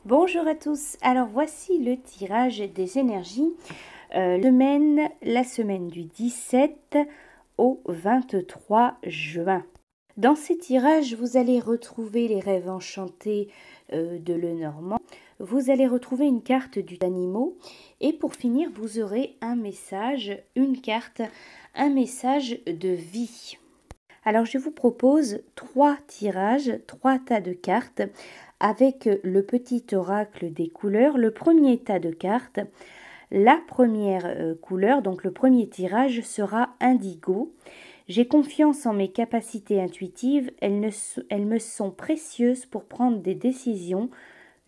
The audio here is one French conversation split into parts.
Bonjour à tous, alors voici le tirage des énergies, la semaine du 17 au 23 juin. Dans ces tirages, vous allez retrouver les rêves enchantés de Lenormand, vous allez retrouver une carte du animaux et pour finir, vous aurez un message, une carte, un message de vie. Alors je vous propose 3 tirages, 3 tas de cartes avec le petit oracle des couleurs. Le premier tas de cartes, la première couleur, donc le premier tirage sera indigo. J'ai confiance en mes capacités intuitives, elles me sont précieuses pour prendre des décisions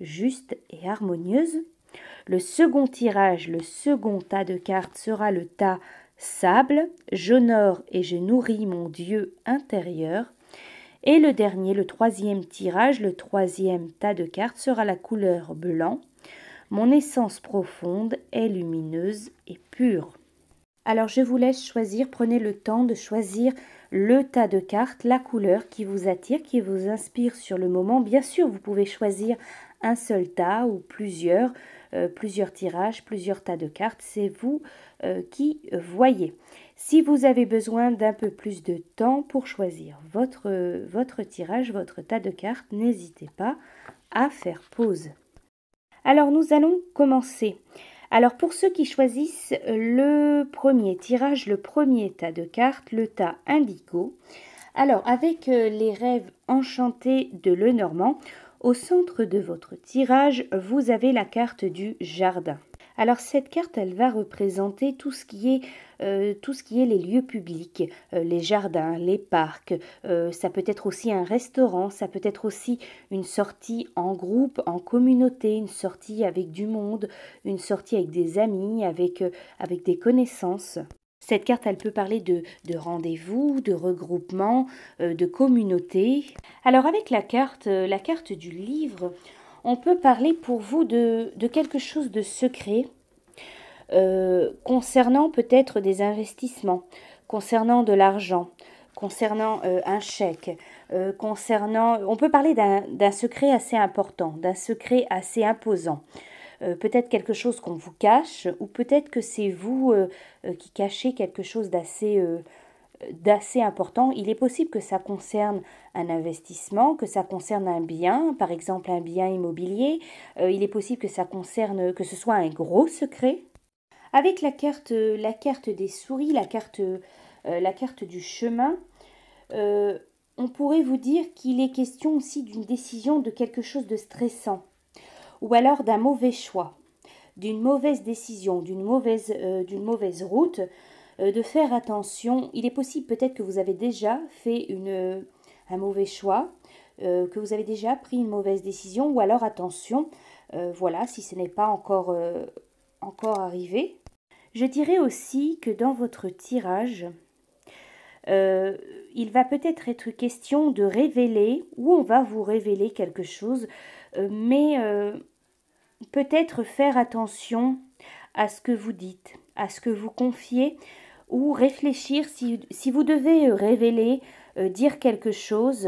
justes et harmonieuses. Le second tirage, le second tas de cartes sera le tas sable, j'honore et je nourris mon Dieu intérieur. Et le dernier, le troisième tirage, le troisième tas de cartes sera la couleur blanc. Mon essence profonde est lumineuse et pure. Alors je vous laisse choisir, prenez le temps de choisir le tas de cartes, la couleur qui vous attire, qui vous inspire sur le moment. Bien sûr, vous pouvez choisir un seul tas ou plusieurs tirages, plusieurs tas de cartes. C'est vous qui voyez. Si vous avez besoin d'un peu plus de temps pour choisir votre tirage, votre tas de cartes, n'hésitez pas à faire pause. Alors nous allons commencer. Alors pour ceux qui choisissent le premier tirage, le premier tas de cartes, le tas indigo, alors avec les rêves enchantés de Lenormand, au centre de votre tirage, vous avez la carte du jardin. Alors cette carte, elle va représenter tout ce qui est les lieux publics, les jardins, les parcs. Ça peut être aussi un restaurant, ça peut être aussi une sortie en groupe, en communauté, une sortie avec du monde, une sortie avec des amis, avec des connaissances. Cette carte, elle peut parler de rendez-vous, de regroupement, de communauté. Alors avec la carte du livre, on peut parler pour vous de quelque chose de secret concernant peut-être des investissements, concernant de l'argent, concernant un chèque, on peut parler d'un secret assez important, d'un secret assez imposant. Peut-être quelque chose qu'on vous cache ou peut-être que c'est vous qui cachez quelque chose d'assez important. Il est possible que ça concerne un investissement, que ça concerne un bien, par exemple un bien immobilier. Il est possible que ça concerne, que ce soit un gros secret. Avec la carte des souris, la carte du chemin, on pourrait vous dire qu'il est question aussi d'une décision de quelque chose de stressant, ou alors d'un mauvais choix, d'une mauvaise décision, d'une mauvaise route. De faire attention. Il est possible peut-être que vous avez déjà fait un mauvais choix, que vous avez déjà pris une mauvaise décision, ou alors attention, voilà, si ce n'est pas encore arrivé. Je dirais aussi que dans votre tirage, il va peut-être être question de révéler, ou on va vous révéler quelque chose, mais peut-être faire attention à ce que vous dites, à ce que vous confiez, ou réfléchir si vous devez révéler, dire quelque chose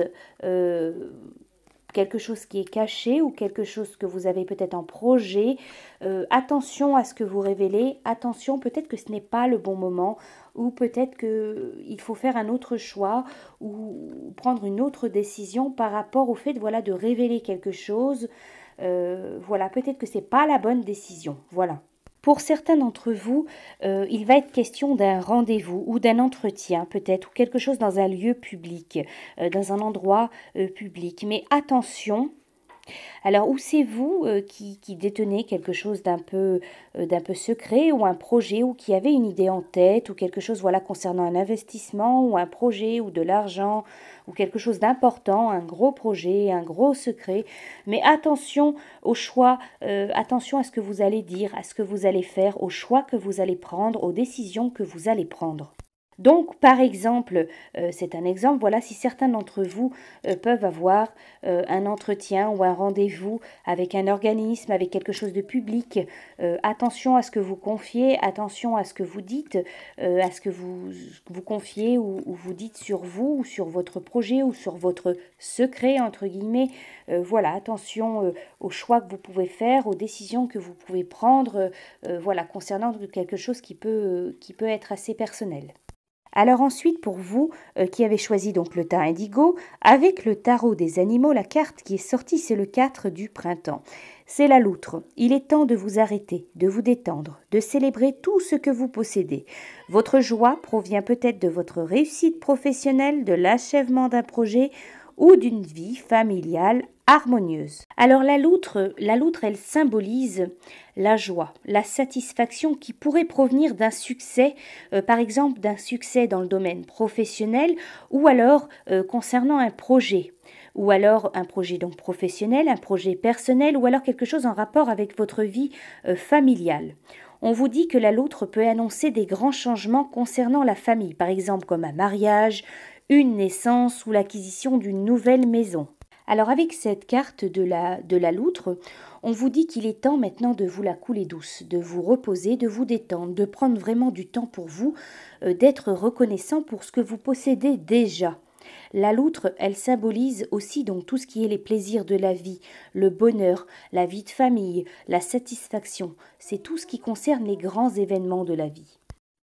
qui est caché ou quelque chose que vous avez peut-être en projet. Attention à ce que vous révélez, attention, peut-être que ce n'est pas le bon moment ou peut-être qu'il faut faire un autre choix ou prendre une autre décision par rapport au fait de révéler quelque chose. Voilà, peut-être que ce n'est pas la bonne décision. Voilà. Pour certains d'entre vous, il va être question d'un rendez-vous ou d'un entretien peut-être, ou quelque chose dans un lieu public, dans un endroit public. Mais attention, alors ou c'est vous qui détenez quelque chose d'un peu secret ou un projet ou qui avez une idée en tête ou quelque chose concernant un investissement ou un projet ou de l'argent ou quelque chose d'important, un gros projet, un gros secret. Mais attention au choix, attention à ce que vous allez dire, à ce que vous allez faire, aux choix que vous allez prendre, aux décisions que vous allez prendre. Donc, par exemple, c'est un exemple, voilà, si certains d'entre vous peuvent avoir un entretien ou un rendez-vous avec un organisme, avec quelque chose de public, attention à ce que vous confiez, attention à ce que vous dites, à ce que vous confiez ou vous dites sur vous, ou sur votre projet, ou sur votre secret, entre guillemets. Voilà, attention aux choix que vous pouvez faire, aux décisions que vous pouvez prendre, voilà, concernant quelque chose qui peut être assez personnel. Alors ensuite, pour vous qui avez choisi donc le tas indigo, avec le tarot des animaux, la carte qui est sortie, c'est le 4 du printemps. C'est la loutre. Il est temps de vous arrêter, de vous détendre, de célébrer tout ce que vous possédez. Votre joie provient peut-être de votre réussite professionnelle, de l'achèvement d'un projet ou d'une vie familiale harmonieuse. Alors la loutre, elle symbolise la joie, la satisfaction qui pourrait provenir d'un succès, par exemple d'un succès dans le domaine professionnel ou alors concernant un projet. Ou alors un projet donc professionnel, un projet personnel ou alors quelque chose en rapport avec votre vie familiale. On vous dit que la loutre peut annoncer des grands changements concernant la famille, par exemple comme un mariage, une naissance ou l'acquisition d'une nouvelle maison. Alors avec cette carte de la loutre, on vous dit qu'il est temps maintenant de vous la couler douce, de vous reposer, de vous détendre, de prendre vraiment du temps pour vous, d'être reconnaissant pour ce que vous possédez déjà. La loutre, elle symbolise aussi donc tout ce qui est les plaisirs de la vie, le bonheur, la vie de famille, la satisfaction. C'est tout ce qui concerne les grands événements de la vie.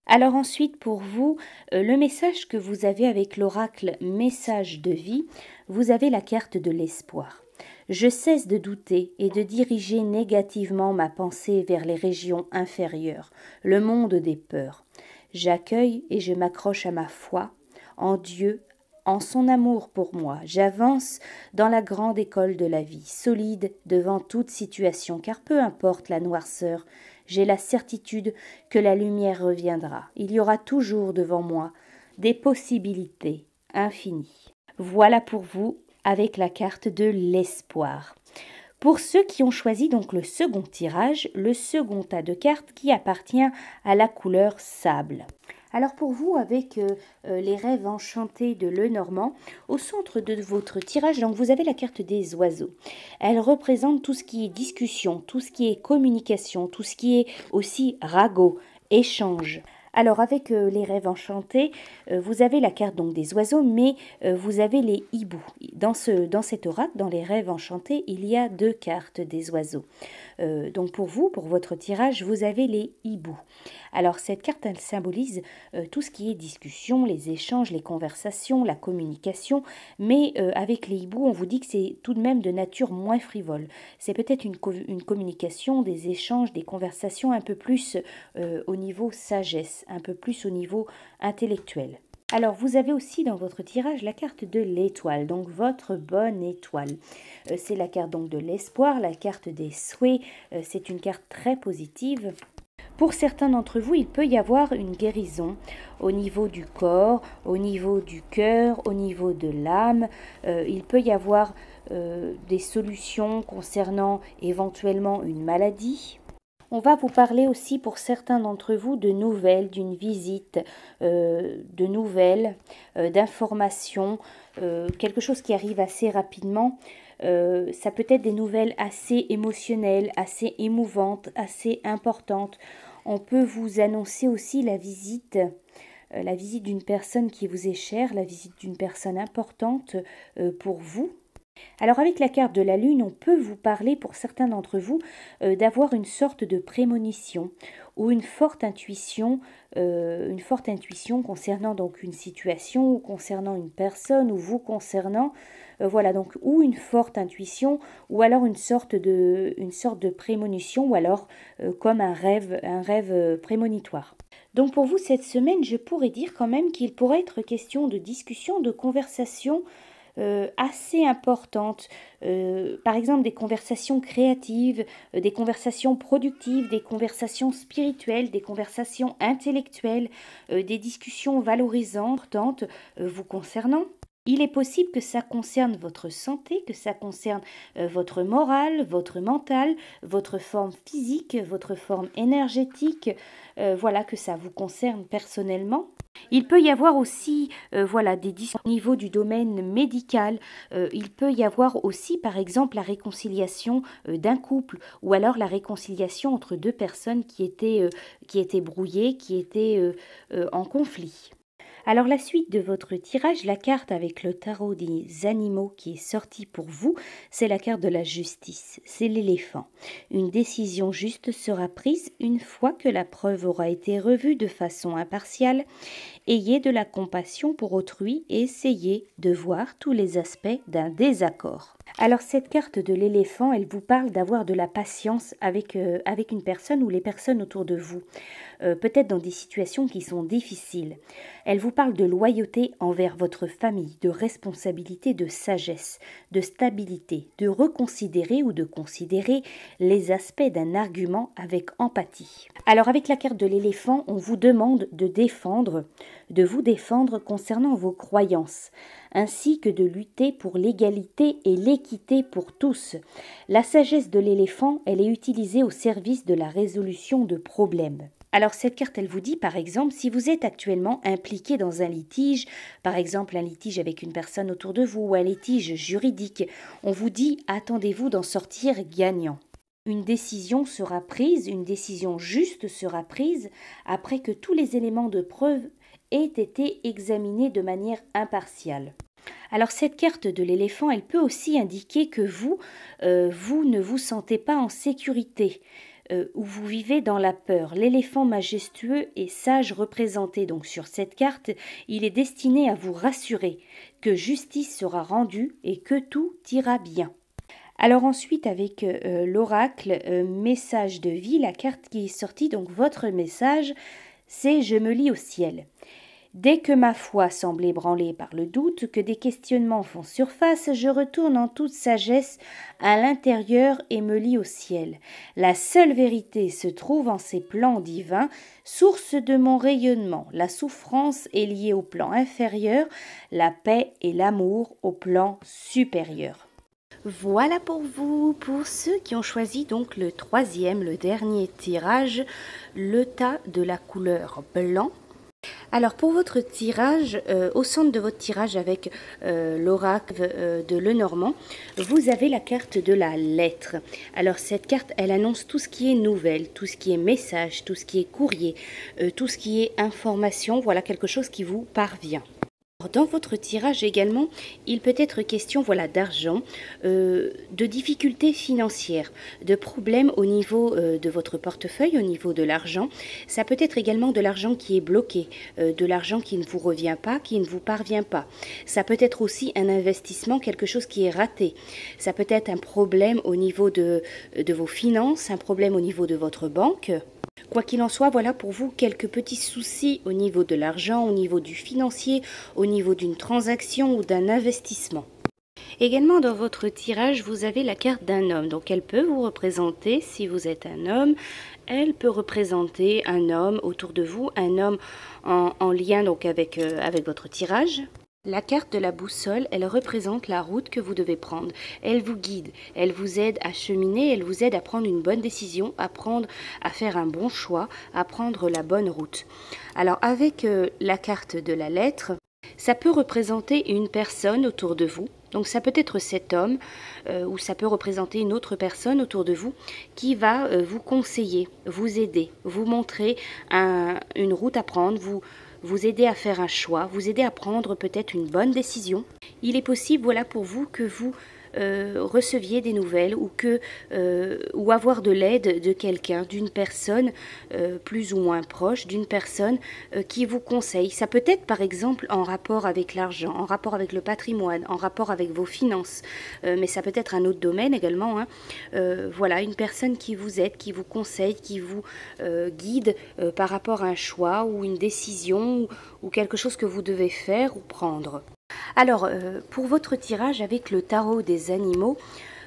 Alors ensuite, pour vous, le message que vous avez avec l'oracle Message de vie, vous avez la carte de l'espoir. Je cesse de douter et de diriger négativement ma pensée vers les régions inférieures, le monde des peurs. J'accueille et je m'accroche à ma foi en Dieu, en son amour pour moi. J'avance dans la grande école de la vie, solide devant toute situation, car peu importe la noirceur, j'ai la certitude que la lumière reviendra. Il y aura toujours devant moi des possibilités infinies. Voilà pour vous avec la carte de l'espoir. Pour ceux qui ont choisi donc le second tirage, le second tas de cartes qui appartient à la couleur sable. Alors pour vous, avec les rêves enchantés de Lenormand, au centre de votre tirage, donc vous avez la carte des oiseaux. Elle représente tout ce qui est discussion, tout ce qui est communication, tout ce qui est aussi ragot, échange. Alors avec les rêves enchantés, vous avez la carte donc des oiseaux, mais vous avez les hiboux. Dans cet oracle, dans les rêves enchantés, il y a 2 cartes des oiseaux. Donc pour vous, pour votre tirage, vous avez les hiboux. Alors cette carte, elle symbolise tout ce qui est discussion, les échanges, les conversations, la communication, mais avec les hiboux, on vous dit que c'est tout de même de nature moins frivole. C'est peut-être une communication, des échanges, des conversations un peu plus au niveau sagesse, un peu plus au niveau intellectuel. Alors, vous avez aussi dans votre tirage la carte de l'étoile, donc votre bonne étoile. C'est la carte donc de l'espoir, la carte des souhaits. C'est une carte très positive. Pour certains d'entre vous, il peut y avoir une guérison au niveau du corps, au niveau du cœur, au niveau de l'âme. Il peut y avoir des solutions concernant éventuellement une maladie. On va vous parler aussi pour certains d'entre vous de nouvelles, d'une visite, de nouvelles, d'informations, quelque chose qui arrive assez rapidement. Ça peut être des nouvelles assez émotionnelles, assez émouvantes, assez importantes. On peut vous annoncer aussi la visite d'une personne qui vous est chère, la visite d'une personne importante pour vous. Alors avec la carte de la lune, on peut vous parler pour certains d'entre vous d'avoir une sorte de prémonition ou une forte intuition concernant donc une situation ou concernant une personne ou vous concernant, voilà donc ou une forte intuition ou alors une sorte de prémonition ou alors comme un rêve prémonitoire. Donc pour vous cette semaine, je pourrais dire quand même qu'il pourrait être question de discussion, de conversation assez importantes, par exemple des conversations créatives, des conversations productives, des conversations spirituelles, des conversations intellectuelles, des discussions valorisantes vous concernant. Il est possible que ça concerne votre santé, que ça concerne votre morale, votre mental, votre forme physique, votre forme énergétique, voilà, que ça vous concerne personnellement. Il peut y avoir aussi voilà, des discussions au niveau du domaine médical. Il peut y avoir aussi, par exemple, la réconciliation d'un couple ou alors la réconciliation entre deux personnes qui étaient brouillées, qui étaient en conflit. Alors la suite de votre tirage, la carte avec le tarot des animaux qui est sortie pour vous, c'est la carte de la justice, c'est l'éléphant. Une décision juste sera prise une fois que la preuve aura été revue de façon impartiale. Ayez de la compassion pour autrui et essayez de voir tous les aspects d'un désaccord. Alors cette carte de l'éléphant, elle vous parle d'avoir de la patience avec une personne ou les personnes autour de vous, peut-être dans des situations qui sont difficiles. Elle vous parle de loyauté envers votre famille, de responsabilité, de sagesse, de stabilité, de reconsidérer ou de considérer les aspects d'un argument avec empathie. Alors avec la carte de l'éléphant, on vous demande de vous défendre concernant vos croyances, ainsi que de lutter pour l'égalité et l'équité pour tous. La sagesse de l'éléphant, elle est utilisée au service de la résolution de problèmes. Alors cette carte, elle vous dit par exemple, si vous êtes actuellement impliqué dans un litige, par exemple un litige avec une personne autour de vous ou un litige juridique, on vous dit attendez-vous d'en sortir gagnant. Une décision sera prise, une décision juste sera prise après que tous les éléments de preuve aient été examinés de manière impartiale. Alors cette carte de l'éléphant, elle peut aussi indiquer que vous ne vous sentez pas en sécurité, où vous vivez dans la peur. L'éléphant majestueux et sage représenté donc sur cette carte, il est destiné à vous rassurer que justice sera rendue et que tout ira bien. Alors ensuite avec l'oracle message de vie, la carte qui est sortie, donc votre message, c'est je me lie au ciel. Dès que ma foi semble ébranlée par le doute, que des questionnements font surface, je retourne en toute sagesse à l'intérieur et me lie au ciel. La seule vérité se trouve en ces plans divins, source de mon rayonnement. La souffrance est liée au plan inférieur, la paix et l'amour au plan supérieur. Voilà pour vous, pour ceux qui ont choisi donc le troisième, le dernier tirage, le tas de la couleur blanc. Alors pour votre tirage, au centre de votre tirage avec l'oracle de Lenormand, vous avez la carte de la lettre. Alors cette carte, elle annonce tout ce qui est nouvelle, tout ce qui est message, tout ce qui est courrier, tout ce qui est information, voilà quelque chose qui vous parvient. Dans votre tirage également, il peut être question d'argent, de difficultés financières, de problèmes au niveau de votre portefeuille, au niveau de l'argent. Ça peut être également de l'argent qui est bloqué, de l'argent qui ne vous revient pas, qui ne vous parvient pas. Ça peut être aussi un investissement, quelque chose qui est raté. Ça peut être un problème au niveau de vos finances, un problème au niveau de votre banque. Quoi qu'il en soit, voilà pour vous quelques petits soucis au niveau de l'argent, au niveau du financier, au niveau d'une transaction ou d'un investissement. Également dans votre tirage, vous avez la carte d'un homme. Donc elle peut vous représenter, si vous êtes un homme, elle peut représenter un homme autour de vous, un homme en lien donc avec votre tirage. La carte de la boussole, elle représente la route que vous devez prendre. Elle vous guide, elle vous aide à cheminer, elle vous aide à prendre une bonne décision, à faire un bon choix, à prendre la bonne route. Alors avec la carte de la lettre, ça peut représenter une personne autour de vous. Donc ça peut être cet homme ou ça peut représenter une autre personne autour de vous qui va vous conseiller, vous aider, vous montrer une route à prendre, vous aider à faire un choix, vous aider à prendre peut-être une bonne décision. Il est possible pour vous que vous receviez des nouvelles ou avoir de l'aide de quelqu'un, d'une personne plus ou moins proche, d'une personne qui vous conseille. Ça peut être par exemple en rapport avec l'argent, en rapport avec le patrimoine, en rapport avec vos finances, mais ça peut être un autre domaine également. Une personne qui vous aide, qui vous conseille, qui vous guide par rapport à un choix ou une décision ou quelque chose que vous devez faire ou prendre. Alors, pour votre tirage avec le tarot des animaux,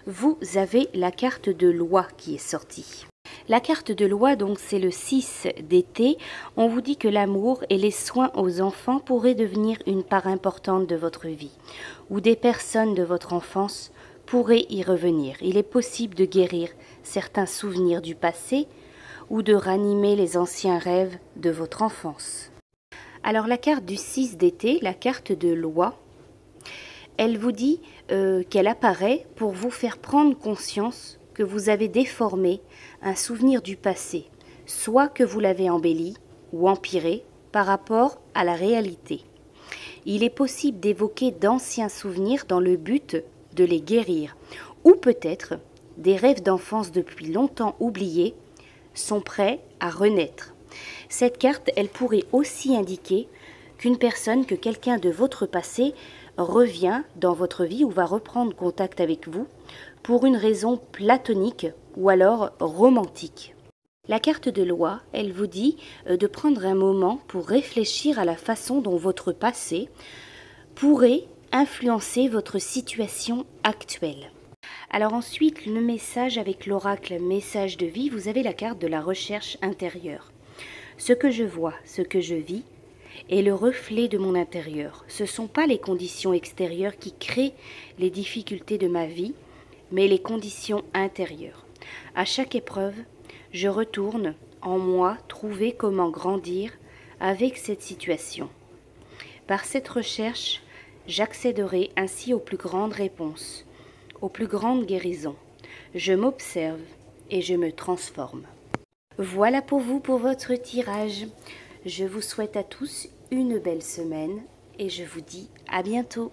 vous avez la carte de loi qui est sortie. La carte de loi, donc, c'est le 6 d'été. On vous dit que l'amour et les soins aux enfants pourraient devenir une part importante de votre vie, ou des personnes de votre enfance pourraient y revenir. Il est possible de guérir certains souvenirs du passé ou de ranimer les anciens rêves de votre enfance. Alors la carte du 6 d'été, la carte de loi, elle vous dit qu'elle apparaît pour vous faire prendre conscience que vous avez déformé un souvenir du passé, soit que vous l'avez embelli ou empiré par rapport à la réalité. Il est possible d'évoquer d'anciens souvenirs dans le but de les guérir, ou peut-être des rêves d'enfance depuis longtemps oubliés sont prêts à renaître. Cette carte, elle pourrait aussi indiquer qu'une personne, que quelqu'un de votre passé revient dans votre vie ou va reprendre contact avec vous pour une raison platonique ou alors romantique. La carte de loi, elle vous dit de prendre un moment pour réfléchir à la façon dont votre passé pourrait influencer votre situation actuelle. Alors ensuite, le message avec l'oracle message de vie, vous avez la carte de la recherche intérieure. Ce que je vois, ce que je vis est le reflet de mon intérieur. Ce ne sont pas les conditions extérieures qui créent les difficultés de ma vie, mais les conditions intérieures. À chaque épreuve, je retourne en moi trouver comment grandir avec cette situation. Par cette recherche, j'accéderai ainsi aux plus grandes réponses, aux plus grandes guérisons. Je m'observe et je me transforme. Voilà pour vous pour votre tirage. Je vous souhaite à tous une belle semaine et je vous dis à bientôt.